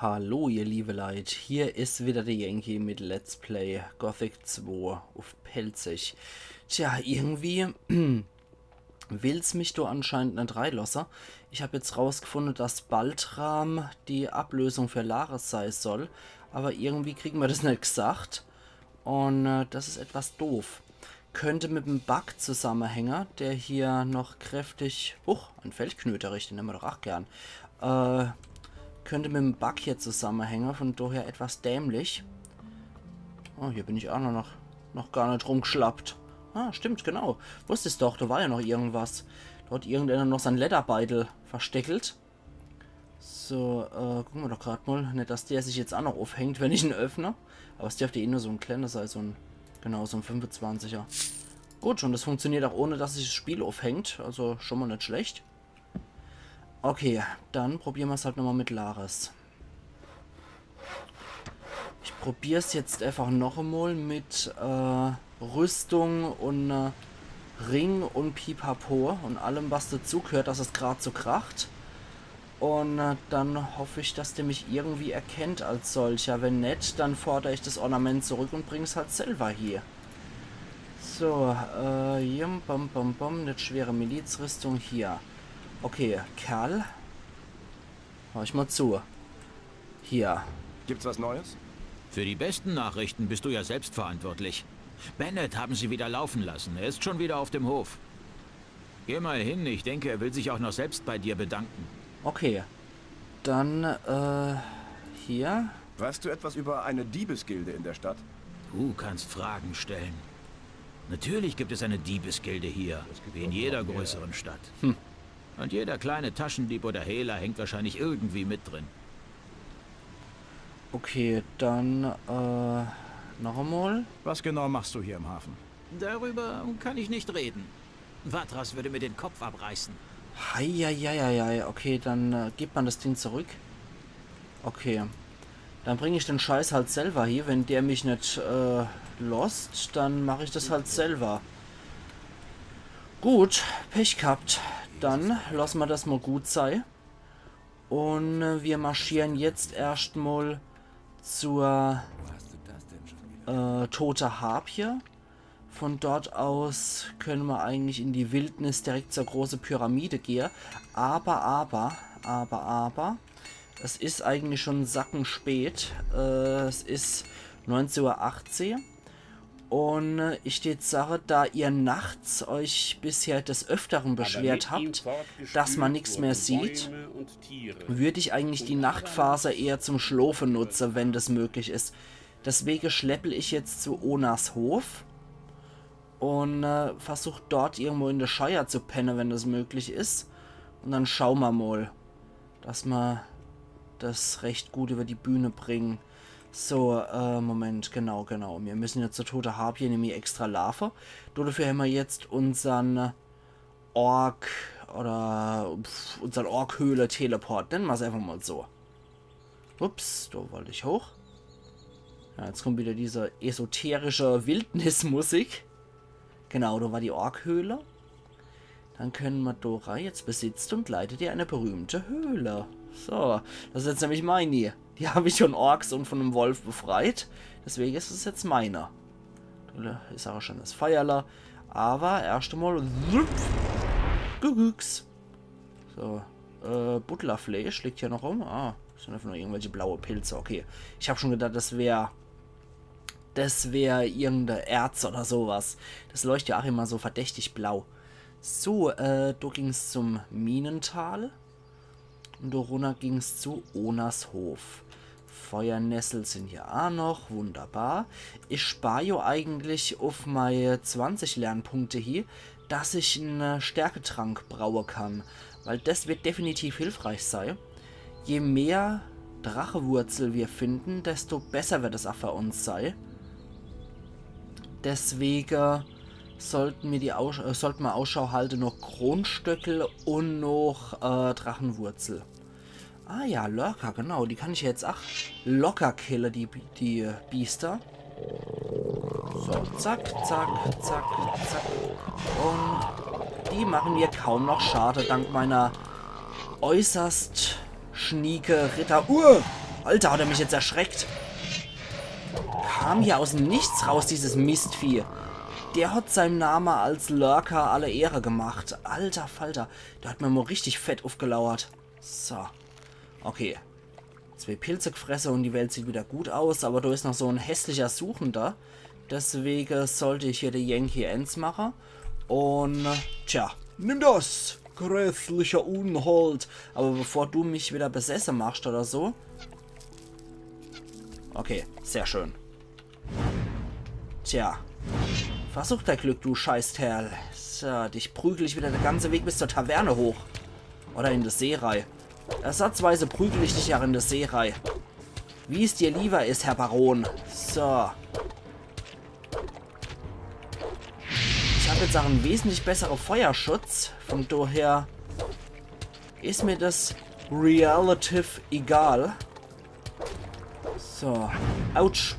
Hallo ihr liebe Leute, hier ist wieder der Yankee mit Let's Play Gothic 2 auf Pelzig. Tja, irgendwie will's mich da anscheinend nicht reinlassen. Ich habe jetzt rausgefunden, dass Baltram die Ablösung für Lares sein soll, aber irgendwie kriegen wir das nicht gesagt und das ist etwas doof. Könnte mit dem Bug zusammenhängen, der hier noch kräftig... ein Feldknöterich, den nehmen wir doch auch gern. Könnte mit dem Bug hier zusammenhängen, von daher etwas dämlich. Oh, hier bin ich auch noch gar nicht rumgeschlappt. Ah, stimmt, genau. Wusste es doch, da war ja noch irgendwas. Dort irgendeiner noch sein Lederbeitel versteckelt. So, gucken wir doch gerade mal. Nicht, dass der sich jetzt auch noch aufhängt, wenn ich ihn öffne. Aber es dürfte eh nur so ein kleiner sein, so ein 25er. Gut, und das funktioniert auch ohne, dass sich das Spiel aufhängt. Also schon mal nicht schlecht. Okay, dann probieren wir es halt nochmal mit Lares. Ich probiere es jetzt einfach noch einmal mit Rüstung und Ring und Pipapo und allem, was dazu gehört, dass es gerade so kracht. Und dann hoffe ich, dass der mich irgendwie erkennt als solcher. Wenn nicht, dann fordere ich das Ornament zurück und bringe es halt selber hier. So, nicht schwere Milizrüstung hier. Okay, Kerl. Hör ich mal zu. Hier. Gibt's was Neues? Für die besten Nachrichten bist du ja selbst verantwortlich. Bennett haben sie wieder laufen lassen. Er ist schon wieder auf dem Hof. Geh mal hin, ich denke, er will sich auch noch selbst bei dir bedanken. Okay. Dann, hier. Weißt du etwas über eine Diebesgilde in der Stadt? Du kannst Fragen stellen. Natürlich gibt es eine Diebesgilde hier, wie in jeder größeren Stadt. Und jeder kleine Taschendieb oder Hehler hängt wahrscheinlich irgendwie mit drin. Okay, dann, noch einmal. Was genau machst du hier im Hafen? Darüber kann ich nicht reden. Vatras würde mir den Kopf abreißen. Heieieiei. Okay, dann gibt man das Ding zurück. Okay. Dann bringe ich den Scheiß halt selber hier. Wenn der mich nicht lost, dann mache ich das halt selber. Gut, Pech gehabt. Dann lassen wir das mal gut sein. Und wir marschieren jetzt erstmal zur Tote Harpie. Von dort aus können wir eigentlich in die Wildnis direkt zur großen Pyramide gehen. Aber, es ist eigentlich schon sackenspät. Es ist 19:18 Uhr. Und ich steht Sache, da ihr nachts euch bisher des Öfteren beschwert habt, dass man nichts mehr sieht, würde ich eigentlich die Nachtphase eher zum Schlafen nutzen, wenn das möglich ist. Deswegen schleppe ich jetzt zu Onas Hof und versuche dort irgendwo in der Shire zu pennen, wenn das möglich ist. Und dann schauen wir mal, dass wir das recht gut über die Bühne bringen. So, Moment, genau. Wir müssen jetzt zur Tote Harpie, nämlich extra Larve. Dafür haben wir jetzt unseren Ork oder unseren Ork-Höhle-Teleport. Nennen wir es einfach mal so. Ups, da wollte ich hoch. Ja, jetzt kommt wieder diese esoterische Wildnismusik. Genau, da war die Ork-Höhle. Dann können wir Dora jetzt besitzt und leitet ihr eine berühmte Höhle. So, das ist jetzt nämlich meine. Die habe ich von Orks und von einem Wolf befreit. Deswegen ist es jetzt meine. Da ist auch schon das Feierler. Aber erst einmal... Gegüchs. So, Butlerfleisch liegt hier noch rum. Ah, das sind einfach nur irgendwelche blaue Pilze. Okay, ich habe schon gedacht, das wäre irgendein Erz oder sowas. Das leuchtet ja auch immer so verdächtig blau. So, da ging es zum Minental. Und darunter ging es zu Onas Hof. Feuernessel sind hier auch noch. Wunderbar. Ich spare ja eigentlich auf meine 20 Lernpunkte hier, dass ich einen Stärketrank brauen kann. Weil das wird definitiv hilfreich sein. Je mehr Drachewurzel wir finden, desto besser wird es auch für uns sein. Deswegen sollten wir Ausschau halten noch Kronstöckel und noch Drachenwurzel. Ah ja, Lurker, genau. Die kann ich jetzt auch locker killen, die Biester. So, zack. Und die machen mir kaum noch Schade, dank meiner äußerst schnieke Ritter... Alter, hat er mich jetzt erschreckt. Kam hier aus dem Nichts raus, dieses Mistvieh. Der hat seinem Namen als Lurker alle Ehre gemacht. Alter Falter. Der hat mir mal richtig fett aufgelauert. So. Okay. 2 Pilze gefressen und die Welt sieht wieder gut aus. Aber da ist noch so ein hässlicher Suchender. Deswegen sollte ich hier die Yankee Ends machen. Und, tja, nimm das, grässlicher Unhold. Aber bevor du mich wieder besessen machst oder so. Okay, sehr schön. Tja. Versuch dein Glück, du Scheißkerl. So, dich prügel ich wieder den ganzen Weg bis zur Taverne hoch. Oder in das Seerei. Ersatzweise prügel ich dich ja in das Seerei. Wie es dir lieber ist, Herr Baron. So. Ich habe jetzt auch einen wesentlich besseren Feuerschutz. Von daher ist mir das relativ egal. So. Autsch.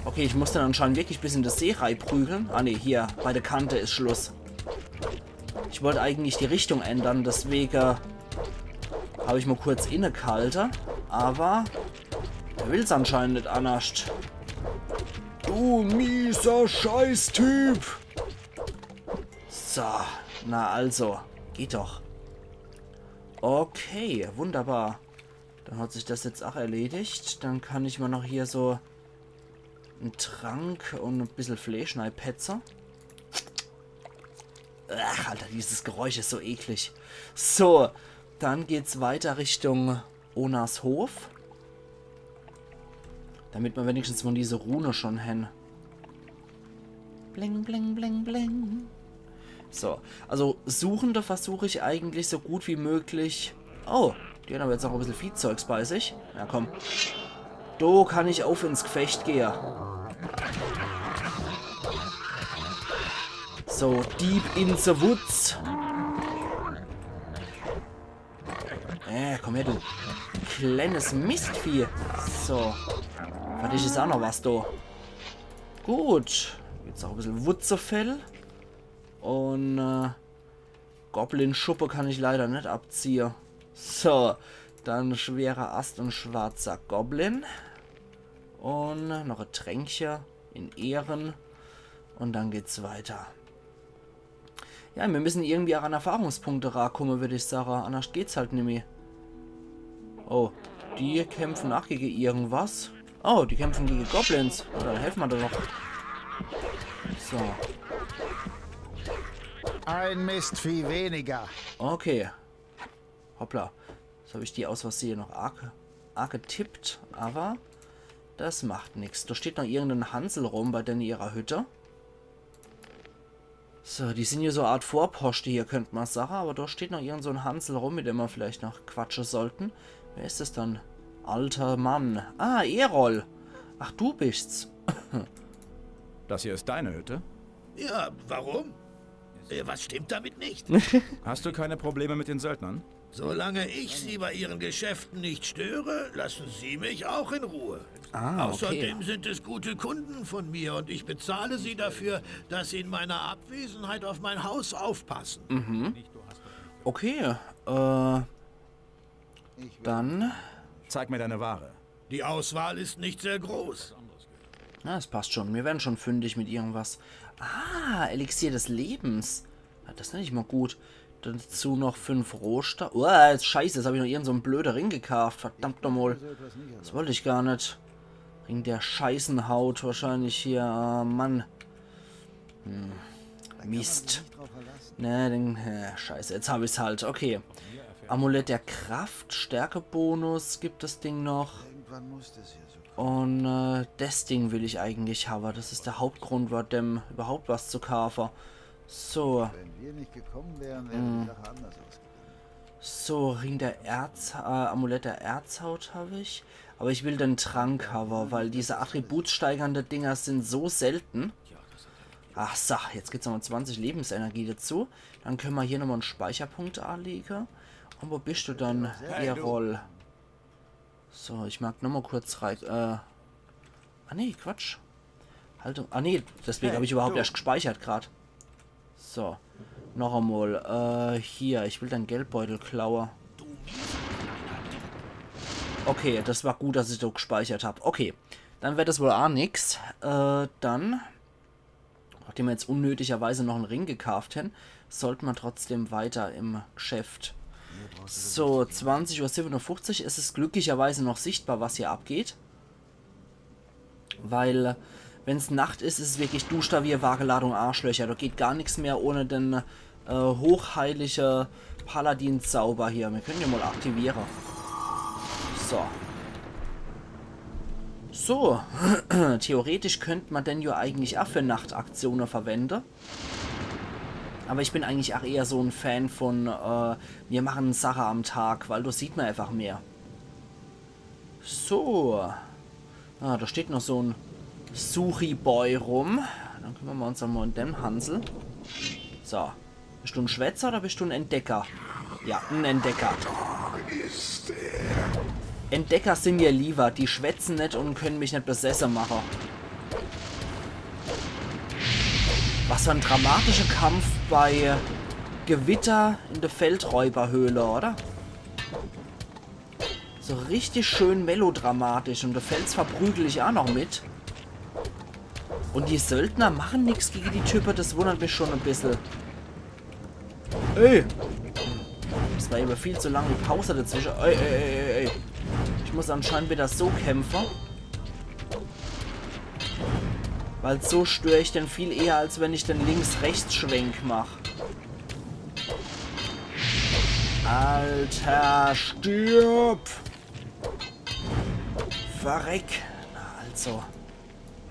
Okay, ich muss dann anscheinend wirklich bis in das Seerei prügeln. Ah ne, hier, bei der Kante ist Schluss. Ich wollte eigentlich die Richtung ändern, deswegen habe ich mal kurz innegehalten. Aber er will es anscheinend nicht anders. Du mieser Scheißtyp! So, na also, geht doch. Okay, wunderbar. Dann hat sich das jetzt auch erledigt. Dann kann ich mal noch hier so einen Trank und ein bisschen Fleisch petzen. Ach, Alter, dieses Geräusch ist so eklig. So, dann geht's weiter Richtung Onas Hof. Damit wir wenigstens mal diese Rune schon hin. Bling, bling, bling, bling. So, also Suchende versuche ich eigentlich so gut wie möglich. Oh, die haben aber jetzt noch ein bisschen Viehzeugs bei sich. Ja, komm. Da kann ich auf ins Gefecht gehen. So, Deep in the Woods. Komm her, du kleines Mistvieh. So. Für dich ist auch noch was da. Gut. Jetzt auch ein bisschen Wutzefell. Und Goblin-Schuppe kann ich leider nicht abziehen. So. Dann schwerer Ast und schwarzer Goblin. Und noch ein Tränkchen in Ehren. Und dann geht's weiter. Ja, wir müssen irgendwie auch an Erfahrungspunkte rankommen, würde ich sagen. Anders geht's halt nicht mehr. Oh, die kämpfen auch gegen irgendwas. Oh, die kämpfen gegen Goblins. Ja, dann helfen wir doch noch. So. Ein Mistvieh weniger. Okay. Hoppla. Jetzt habe ich die aus Versehen noch arg getippt. Aber das macht nichts. Da steht noch irgendein Hansel rum bei denen ihrer Hütte. So, die sind hier so eine Art Vorposte hier, könnte man sagen. Aber da steht noch irgend so ein Hansel rum, mit dem wir vielleicht noch quatschen sollten. Wer ist das dann? Alter Mann. Ah, Erol. Ach, du bist's. Das hier ist deine Hütte? Ja, warum? Was stimmt damit nicht? Hast du keine Probleme mit den Söldnern? Solange ich Sie bei Ihren Geschäften nicht störe, lassen Sie mich auch in Ruhe. Ah, okay. Außerdem sind es gute Kunden von mir und ich bezahle Sie dafür, dass Sie in meiner Abwesenheit auf mein Haus aufpassen. Mhm. Okay, dann... Zeig mir deine Ware. Die Auswahl ist nicht sehr groß. Na, das passt schon. Wir werden schon fündig mit irgendwas. Ah, Elixier des Lebens. Ja, das nenne ich mal gut. Dazu noch 5 Rohstoff. Oh, jetzt scheiße, jetzt habe ich noch irgend so einen blöden Ring gekauft. Verdammt nochmal. Das wollte ich gar nicht. Ring der Scheißenhaut wahrscheinlich hier. Oh, Mann. Mist. Ne, den... scheiße, jetzt habe ich es halt. Okay. Amulett der Kraft. Stärkebonus gibt das Ding noch. Und das Ding will ich eigentlich haben. Das ist der Hauptgrund, war dem überhaupt was zu kaufen. So. Wenn wir nicht gekommen wären, wäre die Sache anders ausgegangen. So, Ring der Amulett der Erzhaut habe ich. Aber ich will den Trank haben, weil diese attributsteigernde Dinger sind so selten. Ach so, jetzt gibt es nochmal 20 Lebensenergie dazu. Dann können wir hier nochmal einen Speicherpunkt anlegen. Und wo bist du dann, Erol? So, ich mag nochmal kurz rein. Ah nee, Quatsch. Haltung. Ah nee, deswegen habe ich überhaupt erst gespeichert gerade. So, noch einmal. Hier, ich will deinen Geldbeutel klauen. Okay, das war gut, dass ich so gespeichert habe. Okay, dann wird das wohl auch nix. Dann, nachdem wir jetzt unnötigerweise noch einen Ring gekauft haben, sollten wir trotzdem weiter im Geschäft. So, 20:57 Uhr. Es ist glücklicherweise noch sichtbar, was hier abgeht. Weil, wenn es Nacht ist, ist es wirklich Duschstavier, Wageladung, Arschlöcher. Da geht gar nichts mehr ohne den hochheilige Paladin-Zauber hier. Wir können ja mal aktivieren. So. So. Theoretisch könnte man den ja eigentlich auch für Nachtaktionen verwenden. Aber ich bin eigentlich auch eher so ein Fan von, wir machen Sache am Tag, weil da sieht man einfach mehr. So. Ah, da steht noch so ein Suchi-Boy rum. Dann kümmern wir uns dann mal um den Hansel. So. Bist du ein Schwätzer oder bist du ein Entdecker? Ja, ein Entdecker. Entdecker sind mir lieber. Die schwätzen nicht und können mich nicht besessen machen. Was für ein dramatischer Kampf bei Gewitter in der Feldräuberhöhle, oder? So richtig schön melodramatisch. Und der Fels verprügel ich auch noch mit. Und die Söldner machen nichts gegen die Typen. Das wundert mich schon ein bisschen. Ey! Das war eben viel zu lange Pause dazwischen. Ey. Ich muss anscheinend wieder so kämpfen. Weil so störe ich den viel eher, als wenn ich den Links-Rechts-Schwenk mache. Alter, stirb! Verreck! Na also.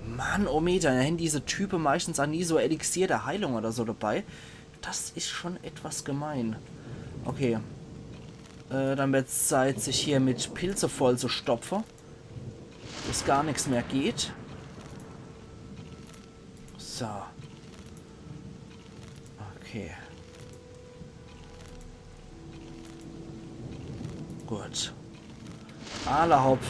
Mann, oh Meter, da haben diese Typen meistens auch nie so Elixier der Heilung oder so dabei. Das ist schon etwas gemein. Okay. Dann wird es Zeit, sich hier mit Pilze voll zu stopfen. Bis gar nichts mehr geht. So. Okay. Gut. Alerhaupt.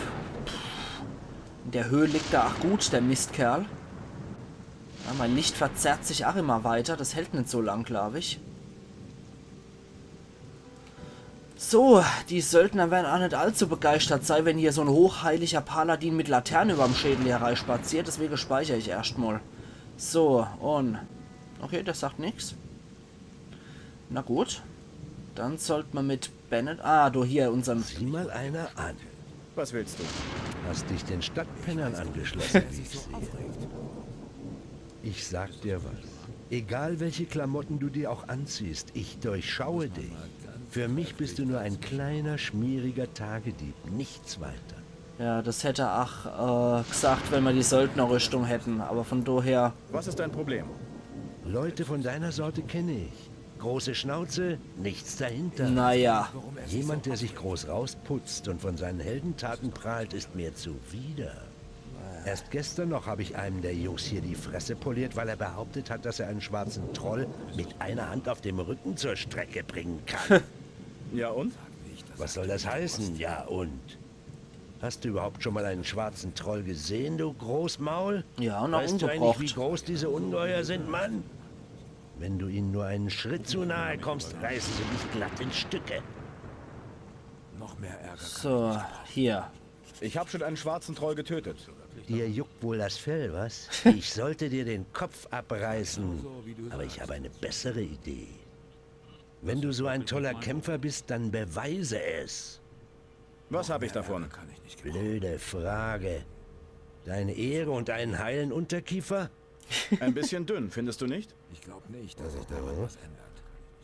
In der Höhe liegt da auch gut, der Mistkerl. Ja, mein Licht verzerrt sich auch immer weiter. Das hält nicht so lang, glaube ich. So, die Söldner werden auch nicht allzu begeistert sein, wenn hier so ein hochheiliger Paladin mit Laterne überm Schädel hereinspaziert. Deswegen speichere ich erstmal. So, und... Okay, das sagt nichts. Na gut. Dann sollte man mit Bennett... Ah, du hier, unseren... Sieh mal einer an. Was willst du? Hast dich den Stadtpennern angeschlossen, wie ich sehe. Ich sag dir was. Egal welche Klamotten du dir auch anziehst, ich durchschaue dich. Für mich bist du nur ein kleiner, schmieriger Tagedieb, nichts weiter. Ja, das hätte Ach gesagt, wenn wir die Söldnerrüstung hätten. Aber von daher... Was ist dein Problem? Leute von deiner Sorte kenne ich. Große Schnauze, nichts dahinter. Naja. Jemand, der sich groß rausputzt und von seinen Heldentaten prahlt, ist mir zuwider. Erst gestern noch habe ich einem der Jungs hier die Fresse poliert, weil er behauptet hat, dass er einen schwarzen Troll mit einer Hand auf dem Rücken zur Strecke bringen kann. Ja und? Was soll das heißen? Ja und? Hast du überhaupt schon mal einen schwarzen Troll gesehen, du Großmaul? Ja, und auch Weißt du eigentlich, ungebraucht. wie groß diese Ungeheuer sind, Mann? Wenn du ihnen nur einen Schritt zu nahe kommst, reißen sie dich glatt in Stücke. So, hier. Ich habe schon einen schwarzen Troll getötet. Dir juckt wohl das Fell, was? Ich sollte dir den Kopf abreißen, aber ich habe eine bessere Idee. Wenn du so ein toller Kämpfer bist, dann beweise es. Was habe ich davon? Blöde Frage. Deine Ehre und einen heilen Unterkiefer? Ein bisschen dünn, findest du nicht?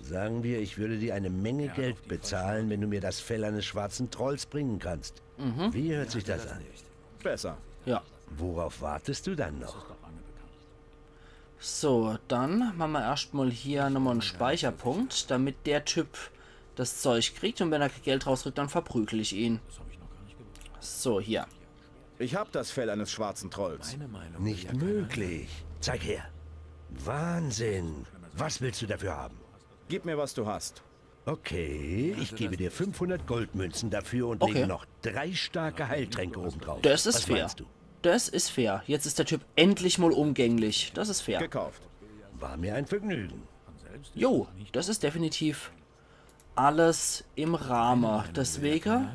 Sagen wir, ich würde dir eine Menge Geld bezahlen, wenn du mir das Fell eines schwarzen Trolls bringen kannst. Wie hört sich das an? Besser. Ja. Worauf wartest du dann noch? So, dann machen wir erstmal hier nochmal einen Speicherpunkt, damit der Typ das Zeug kriegt. Und wenn er kein Geld rausrückt, dann verprügel ich ihn. So, hier. Ich habe das Fell eines schwarzen Trolls. Nicht möglich. Zeig her. Wahnsinn. Was willst du dafür haben? Gib mir, was du hast. Okay, ich gebe dir 500 Goldmünzen dafür und Okay. lege noch 3 starke Heiltränke obendrauf. Das ist Was fair. meinst du? Das ist fair. Jetzt ist der Typ endlich mal umgänglich. Das ist fair. Gekauft. War mir ein Vergnügen. Jo, das ist definitiv alles im Rahmen. Deswegen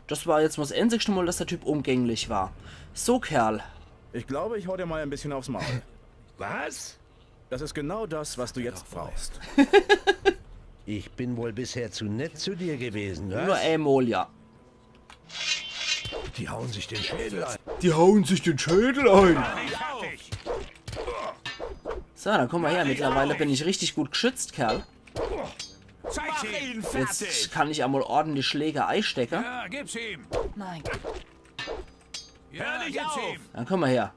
Das war jetzt mal das einzigste Mal, dass der Typ umgänglich war. So, Kerl. Ich glaube, ich hau dir mal ein bisschen aufs Maul. Was? Das ist genau das, was du jetzt brauchst. Ich bin wohl bisher zu nett zu dir gewesen, Nur was? einmal, ja. Die hauen sich den Schädel ein. Die hauen sich den Schädel ein. So, dann komm mal her. Mittlerweile bin ich richtig gut geschützt, Kerl. Jetzt kann ich einmal ordentlich Schlägerei stecken. Ja, gib's ihm. Nein. Hör nicht auf. Dann komm mal her.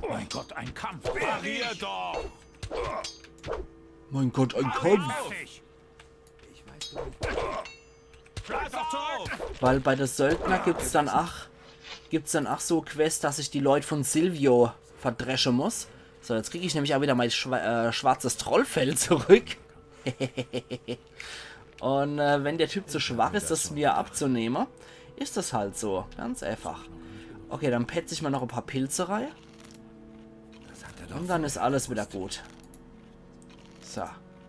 Mein Gott, ein Kampf. Parier doch. Mein Gott, ein Kampf. Schlag doch drauf. Weil bei der Söldner gibt's dann auch so Quests, dass ich die Leute von Silvio verdreschen muss. So, jetzt kriege ich nämlich auch wieder mein schwarzes Trollfell zurück. Und wenn der Typ zu schwach ist, das mir abzunehmen, ist das halt so. Ganz einfach. Okay, dann petze ich mal noch ein paar Pilze rein. Und dann ist alles wieder gut. So.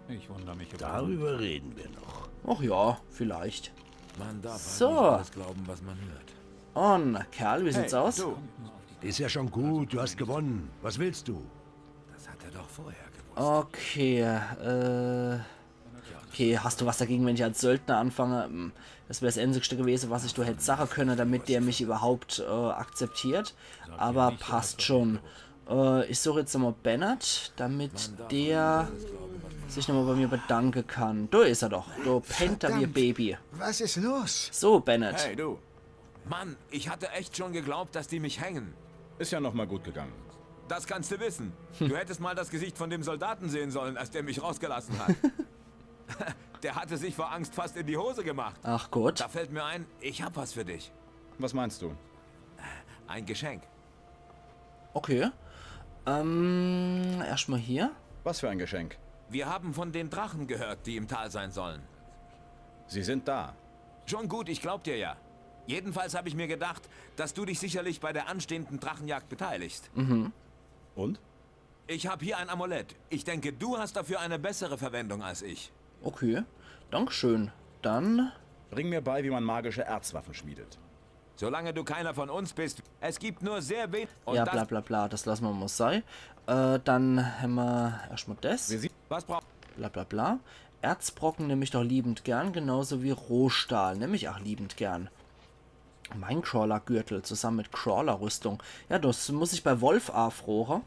Ich wundere mich über Darüber reden wir noch. Ach ja, vielleicht. Man darf So. halt nicht alles glauben, was man hört. Und, Kerl, wie sieht's aus? Du, Ist ja schon gut, du hast gewonnen. Was willst du? Das hat er doch vorher gewusst. Okay, okay, hast du was dagegen, wenn ich als Söldner anfange? Das wäre das Einzigste gewesen, was ich du hätte sagen können, damit der mich überhaupt akzeptiert. Aber passt schon. Ich suche jetzt nochmal Bennett, damit der sich nochmal bei mir bedanken kann. Da ist er doch. Da pennt er wie ein Baby. Was ist los? So, Bennett. hey du. Mann, ich hatte echt schon geglaubt, dass die mich hängen. Ist ja noch mal gut gegangen. Das kannst du wissen. Du hättest mal das Gesicht von dem Soldaten sehen sollen, als der mich rausgelassen hat. Der hatte sich vor Angst fast in die Hose gemacht. Ach gut. Da fällt mir ein, ich hab was für dich. Was meinst du? Ein Geschenk. Okay. Erstmal hier. Was für ein Geschenk? Wir haben von den Drachen gehört, die im Tal sein sollen. Sie sind da. Schon gut, ich glaub dir ja. Jedenfalls habe ich mir gedacht, dass du dich sicherlich bei der anstehenden Drachenjagd beteiligst. Und? Ich habe hier ein Amulett. Ich denke, du hast dafür eine bessere Verwendung als ich. Okay. Dankeschön. Dann. Bring mir bei, wie man magische Erzwaffen schmiedet. Solange du keiner von uns bist, es gibt nur sehr wenig. Ja, bla bla bla, das lassen wir mal sein. Dann haben wir erstmal das. Was brauchst Bla bla bla. Erzbrocken nehme ich doch liebend gern, genauso wie Rohstahl nehme ich auch liebend gern. Mein Crawler-Gürtel zusammen mit Crawler-Rüstung. Ja, das muss ich bei Wolf aufrohren.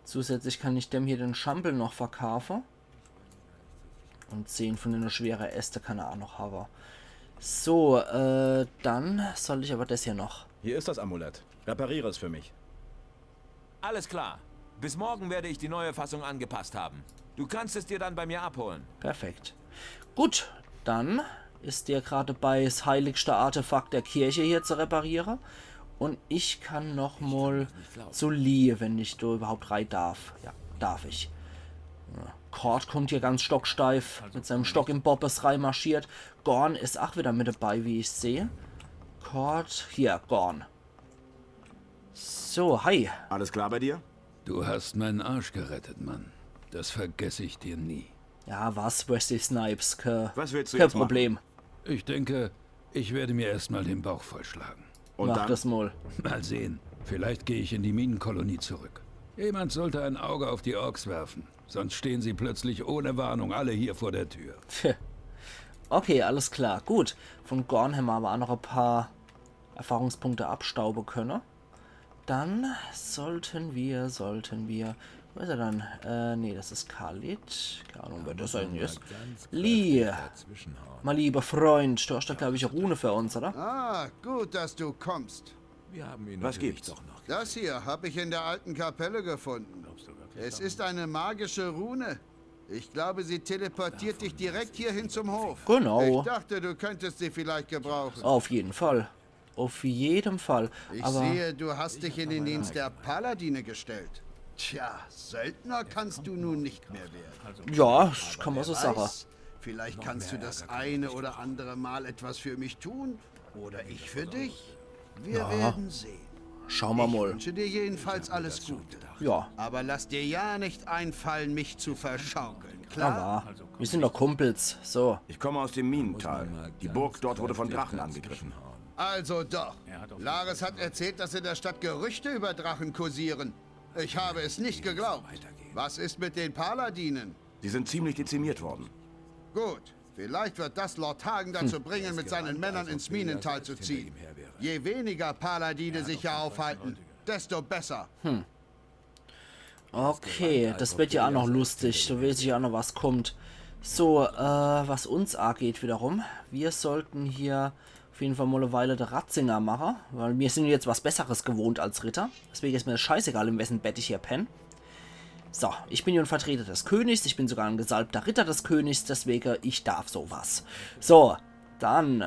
Zusätzlich kann ich dem hier den Schampel noch verkaufen. Und 10 von den schweren Äste kann er auch noch haben. So, dann soll ich aber das hier noch. Hier ist das Amulett. Repariere es für mich. Alles klar. Bis morgen werde ich die neue Fassung angepasst haben. Du kannst es dir dann bei mir abholen. Perfekt. Gut, dann ist der gerade bei das heiligste Artefakt der Kirche hier zu reparieren. Und ich kann noch mal zu Lee, wenn ich da überhaupt rein darf. Ja, darf ich. Ja. Cord kommt hier ganz stocksteif mit seinem Stock im Bobbes reinmarschiert. Gorn ist auch wieder mit dabei, wie ich sehe. Cord, hier, Gorn. So, hi. Alles klar bei dir? Du hast meinen Arsch gerettet, Mann. Das vergesse ich dir nie. Ja, was, Wesley Snipes? Was willst du kein jetzt machen? Problem. Ich denke, ich werde mir erstmal den Bauch vollschlagen. Und Mach dann? das mal. Mal sehen. Vielleicht gehe ich in die Minenkolonie zurück. Jemand sollte ein Auge auf die Orks werfen. Sonst stehen sie plötzlich ohne Warnung alle hier vor der Tür. Okay, alles klar. Gut. Von Gorn haben wir aber auch noch ein paar Erfahrungspunkte abstauben können. Dann sollten wir... Wo ist er dann? Nee, das ist Khalid. Keine Ahnung, wer das eigentlich ist. Lee. Mein lieber Freund, du hast da, glaube ich, eine Rune für uns, oder? Ah, gut, dass du kommst. Wir haben ihn Was gibt's? doch noch. Das hier habe ich in der alten Kapelle gefunden. Es ist eine magische Rune. Ich glaube, sie teleportiert dich direkt hierhin zum Hof. Genau. Ich dachte, du könntest sie vielleicht gebrauchen. Auf jeden Fall. Auf jeden Fall. Ich Aber sehe, du hast dich in den Dienst der Paladine gestellt. Tja, Söldner kannst du nun nicht mehr werden. ja, das kann man so Wer sagen. weiß, vielleicht kannst du das eine oder andere Mal etwas für mich tun. Oder ich für dich. Wir werden sehen. Schauen wir Ich mal. wünsche dir jedenfalls alles Gute. Ja, Aber lass dir ja nicht einfallen, mich zu verschaukeln, klar? aber wir sind doch Kumpels. So, Ich komme aus dem Minental. Die Burg dort wurde von Drachen angegriffen. Also doch. Lares hat erzählt, dass in der Stadt Gerüchte über Drachen kursieren. Ich habe es nicht geglaubt. Was ist mit den Paladinen? Sie sind ziemlich dezimiert worden. Gut, vielleicht wird das Lord Hagen dazu bringen, mit seinen Männern ins Minental zu ziehen. Je weniger Paladine sich hier aufhalten, desto besser. okay, das wird ja auch noch lustig. So weiß ich ja auch noch, was kommt. So, was uns angeht wiederum. Wir sollten hier auf jeden Fall mal eine Weile der Ratzinger machen, weil wir sind jetzt was Besseres gewohnt als Ritter. Deswegen ist mir das scheißegal, in wessen Bett ich hier penne. So, ich bin hier ein Vertreter des Königs. Ich bin sogar ein gesalbter Ritter des Königs, deswegen ich darf sowas. So, dann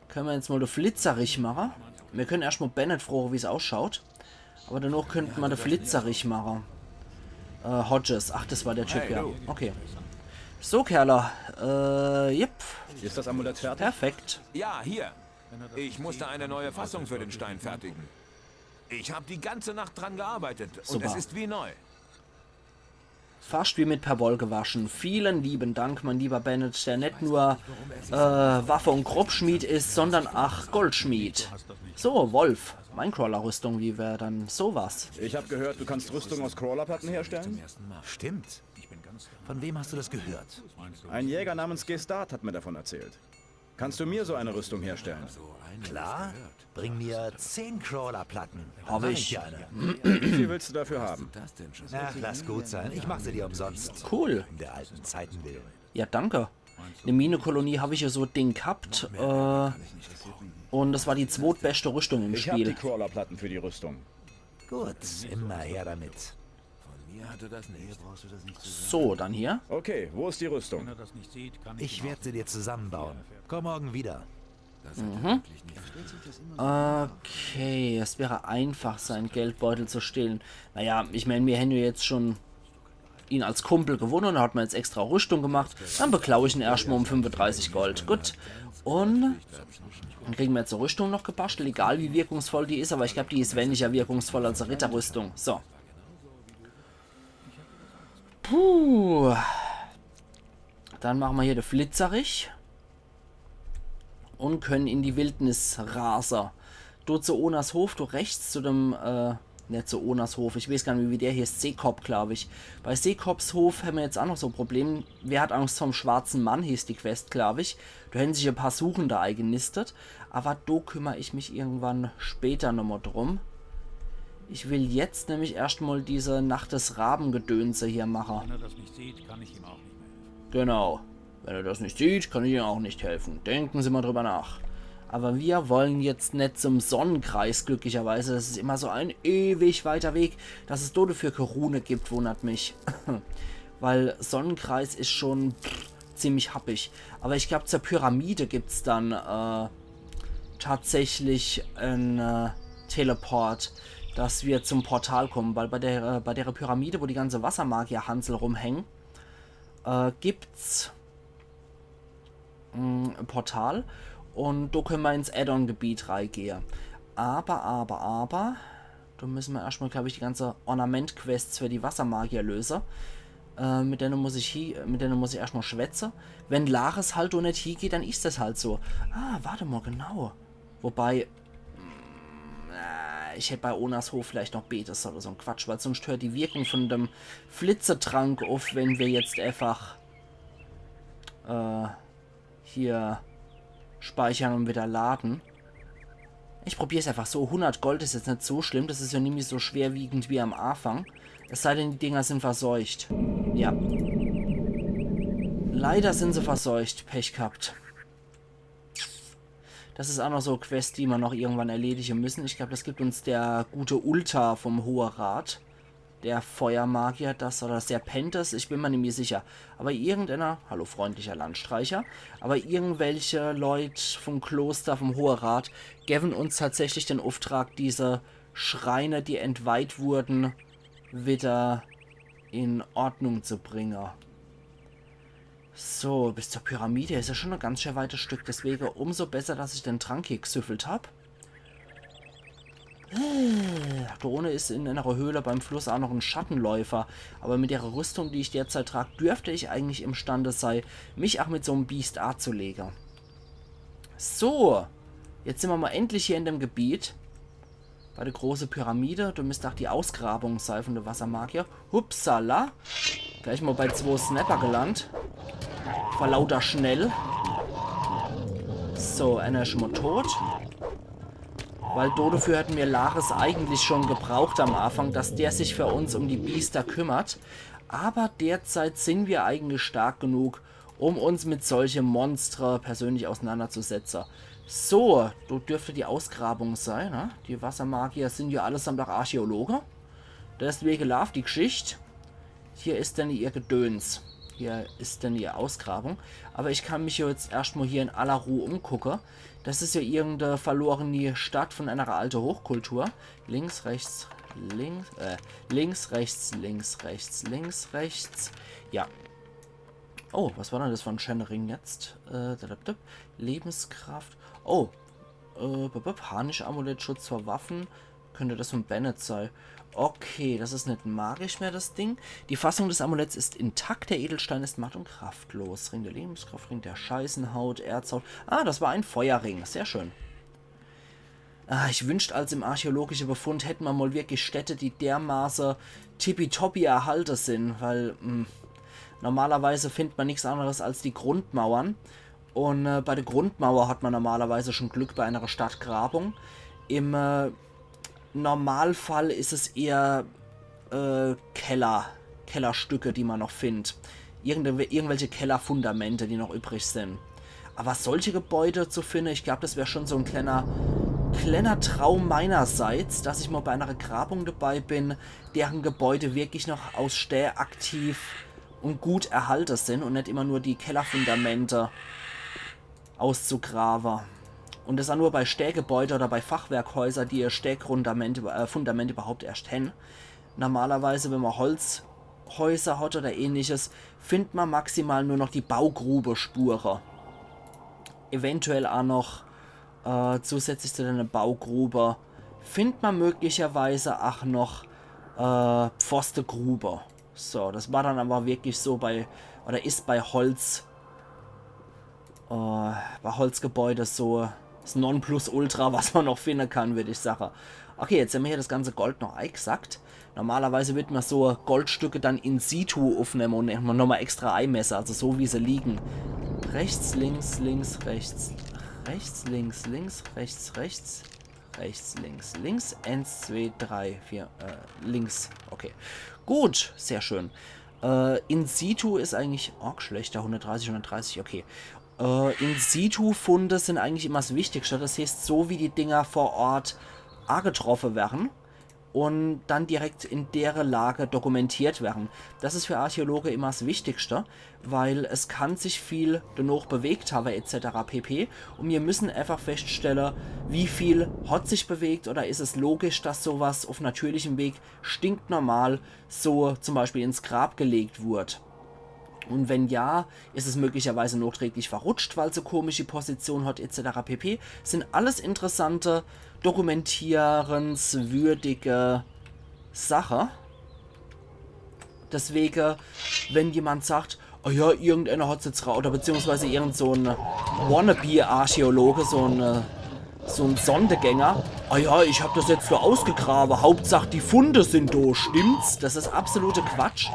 können wir jetzt mal den Flitzerich machen. Wir können erstmal Bennett fragen, wie es ausschaut. Aber danach könnten wir den Flitzerich machen. Hodges. Ach, das war der Typ, Hey, ja. du. Okay. So, Kerler. Yep. Ist das Amulett fertig? Perfekt. Ja, hier. Ich musste eine neue Fassung für den Stein fertigen. Ich habe die ganze Nacht dran gearbeitet und Super. es ist wie neu. Fast wie mit per Woll gewaschen. Vielen lieben Dank, mein lieber Bennett, der nicht nur Waffe- und Grobschmied ist, sondern ach, Goldschmied. So, Wolf. Minecrawler-Rüstung, wie wäre dann sowas? Ich habe gehört, du kannst Rüstung aus Crawlerplatten herstellen? Stimmt. Von wem hast du das gehört? Ein Jäger namens Gestart hat mir davon erzählt. Kannst du mir so eine Rüstung herstellen? Klar, bring mir 10 Crawler-Platten. Dann Hab mach ich. dir eine. Wie viel willst du dafür haben? Ach, lass gut sein. Ich mach sie dir umsonst. Cool. Um der alten Zeiten willen. Ja, danke. Eine Minekolonie habe ich ja so ein Ding gehabt. Und das war die zweitbeste Rüstung im Ich habe die Spiel. Crawlerplatten für die Rüstung. Gut, immer her damit. So, dann hier. Okay, wo ist die Rüstung? Ich werde sie dir zusammenbauen. Komm morgen wieder. Okay, es wäre einfach, seinen Geldbeutel zu stehlen. Naja, ich meine, wir hätten ja jetzt schon ihn als Kumpel gewonnen, da hat man jetzt extra Rüstung gemacht. Dann beklaue ich ihn erstmal um 35 Gold. Gut. Und dann kriegen wir jetzt eine Rüstung noch gebastelt, egal wie wirkungsvoll die ist, aber ich glaube, die ist weniger wirkungsvoll als eine Ritterrüstung. So. Puh. Dann machen wir hier den Flitzerich. Und können in die Wildnis rasen. Du zu Onas Hof, du rechts zu dem, nicht zu Onas Hof, ich weiß gar nicht, wie der hier ist, Seekop, glaube ich. Bei Seekops Hof haben wir jetzt auch noch so ein Problem. Wer hat Angst vom schwarzen Mann, hieß die Quest, glaube ich. Da hätten sich ein paar Suchende eingenistet. Aber da kümmere ich mich irgendwann später nochmal drum. Ich will jetzt nämlich erstmal diese Nacht des Rabengedönse hier machen. Wenn er das nicht sieht, kann ich ihm auch nicht mehr helfen. Genau. Wenn er das nicht sieht, kann ich ihm auch nicht helfen. Denken Sie mal drüber nach. Aber wir wollen jetzt nicht zum Sonnenkreis, glücklicherweise. Das ist immer so ein ewig weiter Weg. Dass es dort für Rune gibt, wundert mich. Weil Sonnenkreis ist schon ziemlich happig. Aber ich glaube, zur Pyramide gibt es dann tatsächlich ein Teleport, dass wir zum Portal kommen. Weil bei der Pyramide, wo die ganze Wassermagier-Hansel rumhängen, gibt's ein Portal und da können wir ins Add-on-Gebiet reingehen. Aber, da müssen wir erstmal, glaube ich, die ganze Ornament-Quests für die Wassermagier lösen. Mit denen muss ich erstmal schwätzen. Wenn Lares halt auch nicht hingeht, dann ist das halt so. Ah, warte mal, genau. Wobei, ich hätte bei Onas Hof vielleicht noch Betes oder so ein Quatsch, weil sonst hört die Wirkung von dem Flitzetrank auf, wenn wir jetzt einfach hier speichern und wieder laden. Ich probiere es einfach so. 100 Gold ist jetzt nicht so schlimm. Das ist ja nämlich so schwerwiegend wie am Anfang. Es sei denn, die Dinger sind verseucht. Ja. Leider sind sie verseucht. Pech gehabt. Das ist auch noch so eine Quest, die wir noch irgendwann erledigen müssen. Ich glaube, das gibt uns der gute Ulta vom Hohen Rat. Der Feuermagier, das oder Serpentes, ich bin mir nicht mehr sicher. Aber irgendeiner, hallo freundlicher Landstreicher, aber irgendwelche Leute vom Kloster, vom Hohen Rat, geben uns tatsächlich den Auftrag, diese Schreine, die entweiht wurden, wieder in Ordnung zu bringen. So, bis zur Pyramide ist ja schon ein ganz schön weites Stück, deswegen umso besser, dass ich den Trank hier gesüffelt habe. Drohne ist in einer Höhle beim Fluss auch noch ein Schattenläufer. Aber mit der Rüstung, die ich derzeit trage, dürfte ich eigentlich imstande sein, mich auch mit so einem Biest anzulegen. So. Jetzt sind wir mal endlich hier in dem Gebiet. Bei der großen Pyramide. Du müsst auch die Ausgrabung sein von der Wassermagier. Hupsala. Gleich mal bei 2 Snapper gelandet. War lauter schnell. So, einer ist schon mal tot. Weil dafür hätten wir Lares eigentlich schon gebraucht am Anfang, dass der sich für uns um die Biester kümmert. Aber derzeit sind wir eigentlich stark genug, um uns mit solchen Monster persönlich auseinanderzusetzen. So, du dürfte die Ausgrabung sein, ne? Die Wassermagier sind ja allesamt auch Archäologe. Deswegen läuft die Geschichte. Hier ist dann ihr Gedöns. Hier ist dann ihre Ausgrabung. Aber ich kann mich jetzt erstmal hier in aller Ruhe umgucken. Das ist ja irgendeine verlorene Stadt von einer alten Hochkultur. Links, rechts, links, rechts, links, rechts, links, rechts. Ja. Oh, was war denn das von Shannering jetzt? Lebenskraft. Oh. Harnisch-Amulett, Schutz vor Waffen. Könnte das von Bennett sein. Okay, das ist nicht magisch mehr, das Ding. Die Fassung des Amuletts ist intakt. Der Edelstein ist matt und kraftlos. Ring der Lebenskraft, Ring der Scheißenhaut, Erzhaut. Ah, das war ein Feuerring. Sehr schön. Ah, ich wünschte, als im archäologischen Befund hätten wir mal wirklich Städte, die dermaßen tippitoppi erhalten sind. Weil, normalerweise findet man nichts anderes als die Grundmauern. Und bei der Grundmauer hat man normalerweise schon Glück bei einer Stadtgrabung. Im Normalfall ist es eher Kellerstücke, die man noch findet. Irgendwelche Kellerfundamente, die noch übrig sind. Aber solche Gebäude zu finden, ich glaube, das wäre schon so ein kleiner Traum meinerseits, dass ich mal bei einer Grabung dabei bin, deren Gebäude wirklich noch aus Stäh aktiv und gut erhalten sind und nicht immer nur die Kellerfundamente auszugraben. Und das auch nur bei Stähgebäuden oder bei Fachwerkhäusern, die ihr Stähfundament überhaupt erst haben. Normalerweise, wenn man Holzhäuser hat oder ähnliches, findet man maximal nur noch die Baugrube-Spuren. Eventuell auch noch zusätzlich zu einer Baugrube findet man möglicherweise auch noch Pfostengrube. So, das war dann aber wirklich so ist bei Holzgebäude so das Nonplusultra, was man noch finden kann, würde ich sagen. Okay, jetzt haben wir hier das ganze Gold noch eingesackt. Normalerweise wird man so Goldstücke dann in situ aufnehmen und nochmal extra einmessen, also so wie sie liegen. Rechts, links, links, rechts. Rechts, links, links, rechts, rechts. Rechts, links, links. 1, 2, 3, 4, links. Okay. Gut, sehr schön. In situ ist eigentlich auch schlechter. 130, 130, okay. In-situ-Funde sind eigentlich immer das Wichtigste. Das heißt, so wie die Dinger vor Ort angetroffen werden und dann direkt in deren Lage dokumentiert werden. Das ist für Archäologen immer das Wichtigste, weil es kann sich viel danach bewegt haben etc. pp. Und wir müssen einfach feststellen, wie viel hat sich bewegt oder ist es logisch, dass sowas auf natürlichem Weg stinknormal so zum Beispiel ins Grab gelegt wurde. Und wenn ja, ist es möglicherweise nachträglich verrutscht, weil es eine komische Position hat, etc. pp. Sind alles interessante, dokumentierenswürdige Sachen. Deswegen, wenn jemand sagt, oh ja, irgendeiner hat es jetzt raus, oder beziehungsweise irgend so ein Wannabe-Archäologe, so ein Sondegänger, ah ja, ich habe das jetzt so ausgegraben, Hauptsache die Funde sind da, stimmt's? Das ist absolute Quatsch.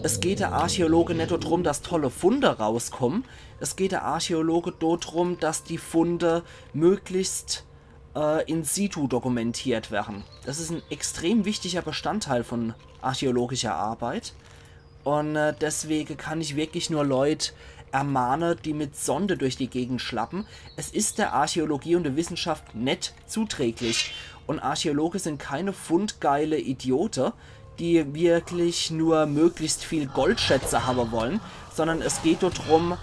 Es geht der Archäologe nicht darum, dass tolle Funde rauskommen. Es geht der Archäologe darum, dass die Funde möglichst in situ dokumentiert werden. Das ist ein extrem wichtiger Bestandteil von archäologischer Arbeit. Und deswegen kann ich wirklich nur Leute ermahnen, die mit Sonde durch die Gegend schlappen. Es ist der Archäologie und der Wissenschaft nicht zuträglich. Und Archäologen sind keine fundgeile Idioten, die wirklich nur möglichst viel Goldschätze haben wollen, sondern es geht darum,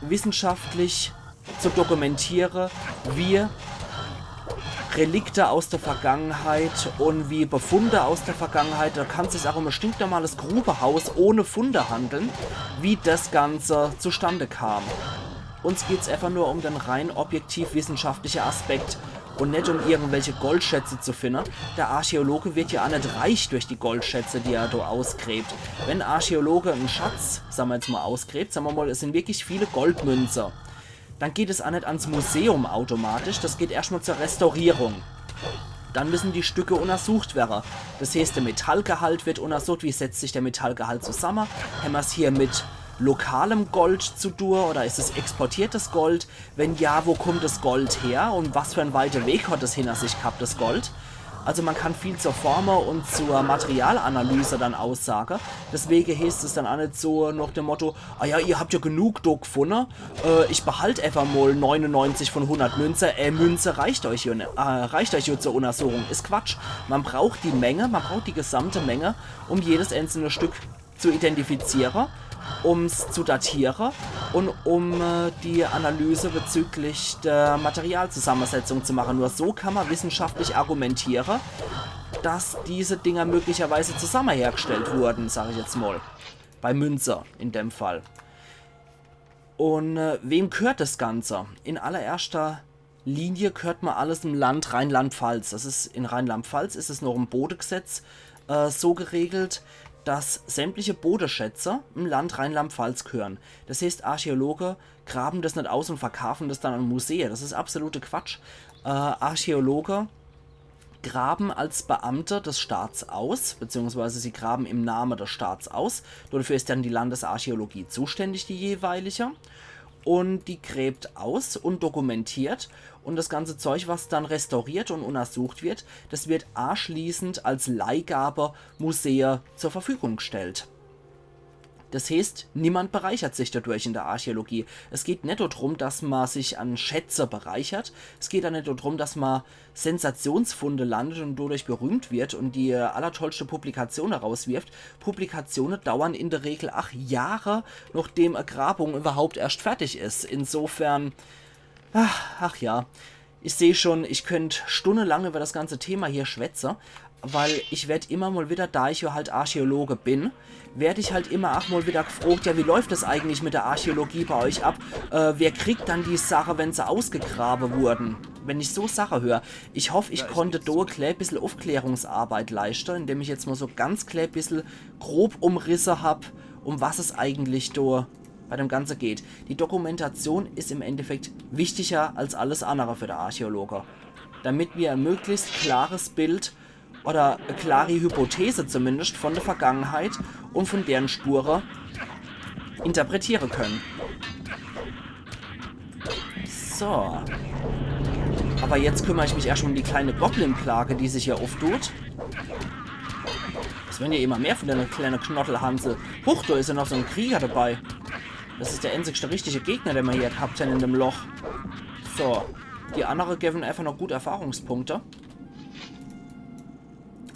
wissenschaftlich zu dokumentieren, wie Relikte aus der Vergangenheit und wie Befunde aus der Vergangenheit, da kann es sich auch um ein stinknormales Grubehaus ohne Funde handeln, wie das Ganze zustande kam. Uns geht es einfach nur um den rein objektiv wissenschaftlichen Aspekt und nicht um irgendwelche Goldschätze zu finden. Der Archäologe wird ja auch nicht reich durch die Goldschätze, die er da ausgräbt. Wenn ein Archäologe einen Schatz, sagen wir jetzt mal, ausgräbt, sagen wir mal, es sind wirklich viele Goldmünzer, dann geht es auch nicht ans Museum automatisch, das geht erstmal zur Restaurierung. Dann müssen die Stücke untersucht werden. Das heißt, der Metallgehalt wird untersucht. Wie setzt sich der Metallgehalt zusammen? Haben wir es hier mit lokalem Gold zu tun oder ist es exportiertes Gold? Wenn ja, wo kommt das Gold her und was für einen weiten Weg hat es hinter sich gehabt, das Gold? Also man kann viel zur Form und zur Materialanalyse dann aussagen. Deswegen heißt es dann auch nicht so nach dem Motto, ah ja, ihr habt ja genug da gefunden, ich behalte einfach mal 99 von 100 Münze. Münze reicht euch ja zur Untersuchung. Ist Quatsch. Man braucht die Menge, man braucht die gesamte Menge, um jedes einzelne Stück zu identifizieren, um es zu datieren und um die Analyse bezüglich der Materialzusammensetzung zu machen. Nur so kann man wissenschaftlich argumentieren, dass diese Dinger möglicherweise zusammen hergestellt wurden, sage ich jetzt mal. Bei Münzer in dem Fall. Und wem gehört das Ganze? In allererster Linie gehört mal alles im Land Rheinland-Pfalz. Das ist in Rheinland-Pfalz ist es noch im Bodegesetz so geregelt, dass sämtliche Bodeschätze im Land Rheinland-Pfalz gehören. Das heißt, Archäologe graben das nicht aus und verkaufen das dann an Museen. Das ist absolute Quatsch. Archäologe graben als Beamte des Staats aus, beziehungsweise sie graben im Namen des Staats aus. Dafür ist dann die Landesarchäologie zuständig, die jeweilige. Und die gräbt aus und dokumentiert. Und das ganze Zeug, was dann restauriert und untersucht wird, das wird anschließend als Leihgabe Museen zur Verfügung gestellt. Das heißt, niemand bereichert sich dadurch in der Archäologie. Es geht nicht darum, dass man sich an Schätze bereichert. Es geht auch nicht darum, dass man Sensationsfunde landet und dadurch berühmt wird und die allertollste Publikation herauswirft. Publikationen dauern in der Regel 8 Jahre, nachdem eine Grabung überhaupt erst fertig ist. Insofern, ach ja, ich sehe schon, ich könnte stundenlang über das ganze Thema hier schwätzen, weil ich werde immer mal wieder, da ich ja halt Archäologe bin, werde ich halt immer auch mal wieder gefragt, ja, wie läuft das eigentlich mit der Archäologie bei euch ab? Wer kriegt dann die Sache, wenn sie ausgegraben wurden? Wenn ich so Sache höre. Ich hoffe, ich konnte da ein bisschen Aufklärungsarbeit leisten, indem ich jetzt mal so ganz klein bisschen grob Umrisse habe, um was es eigentlich da bei dem Ganzen geht. Die Dokumentation ist im Endeffekt wichtiger als alles andere für den Archäologe. Damit wir ein möglichst klares Bild oder eine klare Hypothese zumindest von der Vergangenheit und von deren Spuren interpretieren können. So. Aber jetzt kümmere ich mich erst um die kleine Goblin-Plage, die sich hier auftut. Es werden ja immer mehr von der kleinen Knottelhansel. Huch, da ist ja noch so ein Krieger dabei. Das ist der einzigste richtige Gegner, den wir hier gehabt haben in dem Loch. So. Die anderen geben einfach noch gut Erfahrungspunkte.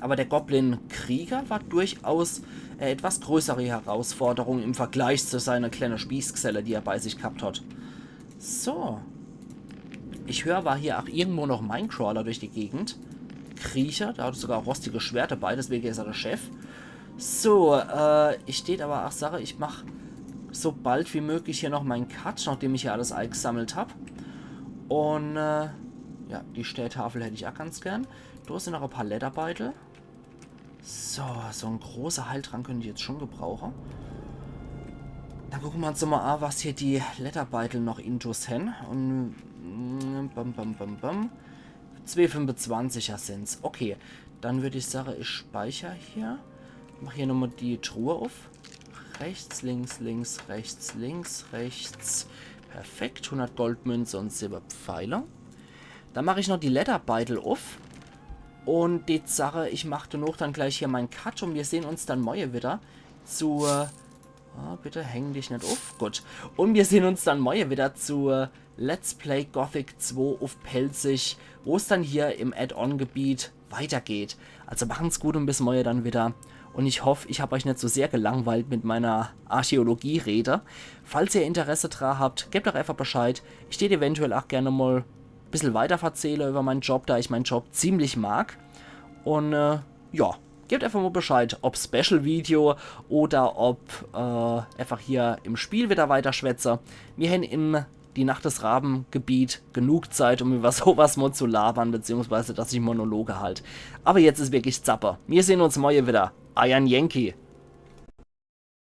Aber der Goblin-Krieger war durchaus etwas größere Herausforderung im Vergleich zu seiner kleinen Spießgeselle, die er bei sich gehabt hat. So. Ich höre, war hier auch irgendwo noch Minecrawler durch die Gegend. Kriecher, da hat er sogar rostige Schwerter bei, deswegen ist er der Chef. So, ich steht aber auch Sache, ich mache so bald wie möglich hier noch meinen Cut, nachdem ich hier alles eingesammelt habe. Und, ja, die Stelltafel hätte ich auch ganz gern. Da sind noch ein paar Lederbeutel. So, so ein großer Heiltrank könnte ich jetzt schon gebrauchen. Dann gucken wir uns mal an, was hier die Lederbeutel noch intus haben. Und 2,25er sind's. Okay, dann würde ich sagen, ich speichere hier. Mache hier nochmal die Truhe auf. Rechts, links, links, rechts, links, rechts. Perfekt, 100 Goldmünze und Silberpfeile. Dann mache ich noch die Lederbeutel auf. Und die Sache, ich mache danach dann gleich hier meinen Cut und wir sehen uns dann morgen wieder zu... bitte häng dich nicht auf. Gut. Und wir sehen uns dann morgen wieder zu Let's Play Gothic 2 auf Pelzig, wo es dann hier im Add-on-Gebiet weitergeht. Also machen's gut und bis morgen dann wieder. Und ich hoffe, ich habe euch nicht so sehr gelangweilt mit meiner Archäologie-Rede. Falls ihr Interesse daran habt, gebt doch einfach Bescheid. Ich stehe eventuell auch gerne mal ein bisschen weiter erzähle über meinen Job, da ich meinen Job ziemlich mag. Und ja, gebt einfach mal Bescheid, ob Special-Video oder ob einfach hier im Spiel wieder weiter schwätze. Wir haben im die Nacht des Raben-Gebiet genug Zeit, um über sowas mal zu labern, beziehungsweise dass ich Monologe halt. Aber jetzt ist wirklich Zapper. Wir sehen uns morgen wieder. Iron Yankee.